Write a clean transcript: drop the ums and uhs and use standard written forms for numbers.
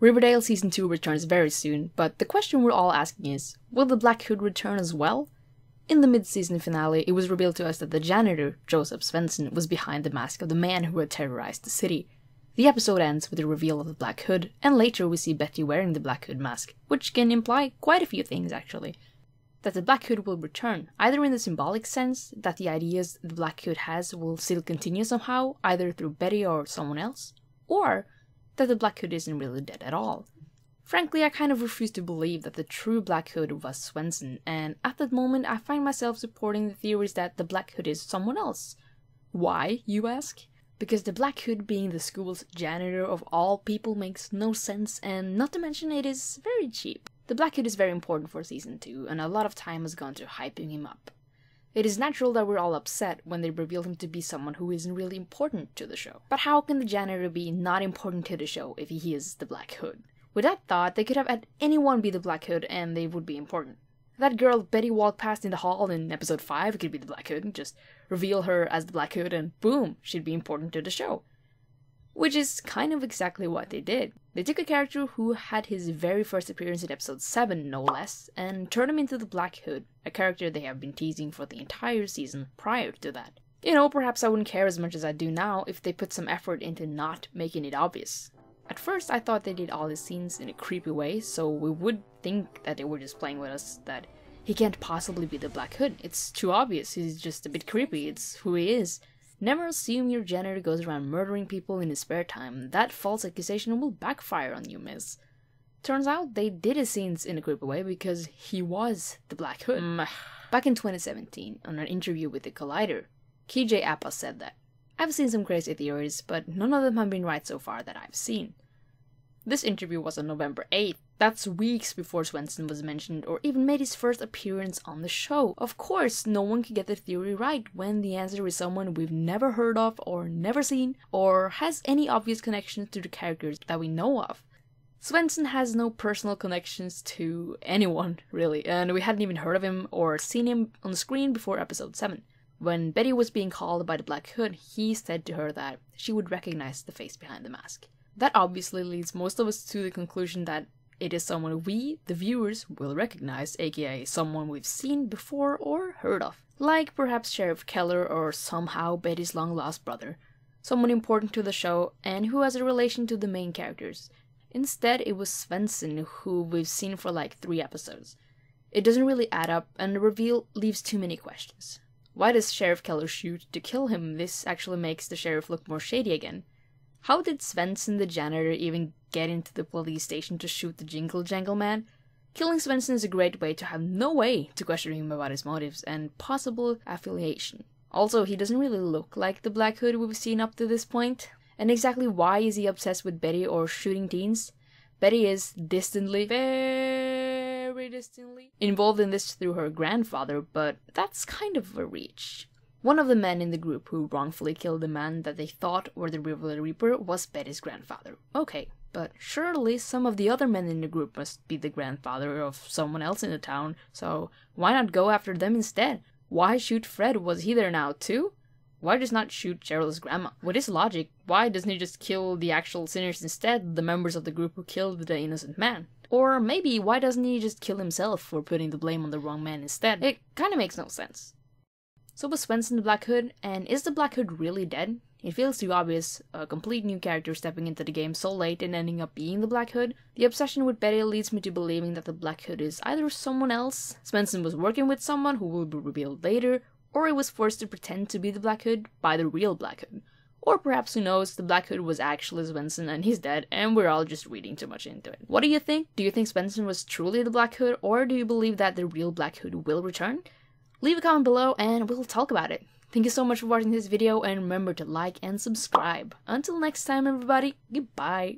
Riverdale Season 2 returns very soon, but the question we're all asking is, will the Black Hood return as well? In the mid-season finale, it was revealed to us that the janitor, Joseph Svenson, was behind the mask of the man who had terrorized the city. The episode ends with the reveal of the Black Hood, and later we see Betty wearing the Black Hood mask, which can imply quite a few things actually. That the Black Hood will return, either in the symbolic sense that the ideas the Black Hood has will still continue somehow, either through Betty or someone else, or that the Black Hood isn't really dead at all. Frankly, I kind of refuse to believe that the true Black Hood was Svenson, and at that moment I find myself supporting the theories that the Black Hood is someone else. Why, you ask? Because the Black Hood being the school's janitor of all people makes no sense, and not to mention it is very cheap. The Black Hood is very important for Season 2, and a lot of time has gone to hyping him up. It is natural that we're all upset when they reveal him to be someone who isn't really important to the show. But how can the janitor be not important to the show if he is the Black Hood? With that thought, they could have had anyone be the Black Hood and they would be important. That girl Betty walked past in the hall in episode 5 could be the Black Hood, just reveal her as the Black Hood and boom, she'd be important to the show. Which is kind of exactly what they did. They took a character who had his very first appearance in episode 7, no less, and turned him into the Black Hood, a character they have been teasing for the entire season prior to that. You know, perhaps I wouldn't care as much as I do now if they put some effort into not making it obvious. At first I thought they did all his scenes in a creepy way, so we would think that they were just playing with us, that he can't possibly be the Black Hood. It's too obvious, he's just a bit creepy, it's who he is. Never assume your janitor goes around murdering people in his spare time. That false accusation will backfire on you, miss. Turns out they did his scenes in a creepy way because he was the Black Hood. Back in 2017, on an interview with the Collider, KJ Appa said that, "I've seen some crazy theories, but none of them have been right so far that I've seen." This interview was on November 8th. That's weeks before Svenson was mentioned or even made his first appearance on the show. Of course, no one can get the theory right when the answer is someone we've never heard of or never seen or has any obvious connections to the characters that we know of. Svenson has no personal connections to anyone, really, and we hadn't even heard of him or seen him on the screen before episode 7. When Betty was being called by the Black Hood, he said to her that she would recognize the face behind the mask. That obviously leads most of us to the conclusion that it is someone we, the viewers, will recognize, aka someone we've seen before or heard of. Like perhaps Sheriff Keller or somehow Betty's long-lost brother. Someone important to the show and who has a relation to the main characters. Instead, it was Svenson, who we've seen for like 3 episodes. It doesn't really add up, and the reveal leaves too many questions. Why does Sheriff Keller shoot to kill him? This actually makes the sheriff look more shady again. How did Svenson the janitor even get into the police station to shoot the Jingle Jangle man? Killing Svenson is a great way to have no way to question him about his motives and possible affiliation. Also, he doesn't really look like the Black Hood we've seen up to this point. And exactly why is he obsessed with Betty or shooting teens? Betty is very distantly involved in this through her grandfather, but that's kind of a reach. One of the men in the group who wrongfully killed the man that they thought were the Riverdale Reaper was Betty's grandfather. Okay, but surely some of the other men in the group must be the grandfather of someone else in the town, so why not go after them instead? Why shoot Fred? Was he there now too? Why just not shoot Cheryl's grandma? With this logic, why doesn't he just kill the actual sinners instead, the members of the group who killed the innocent man? Or maybe why doesn't he just kill himself for putting the blame on the wrong man instead? It kinda makes no sense. So was Svenson the Black Hood, and is the Black Hood really dead? It feels too obvious, a complete new character stepping into the game so late and ending up being the Black Hood. The obsession with Betty leads me to believing that the Black Hood is either someone else, Svenson was working with someone who will be revealed later, or he was forced to pretend to be the Black Hood by the real Black Hood. Or perhaps, who knows, the Black Hood was actually Svenson and he's dead, and we're all just reading too much into it. What do you think? Do you think Svenson was truly the Black Hood, or do you believe that the real Black Hood will return? Leave a comment below and we'll talk about it. Thank you so much for watching this video, and remember to like and subscribe. Until next time everybody, goodbye.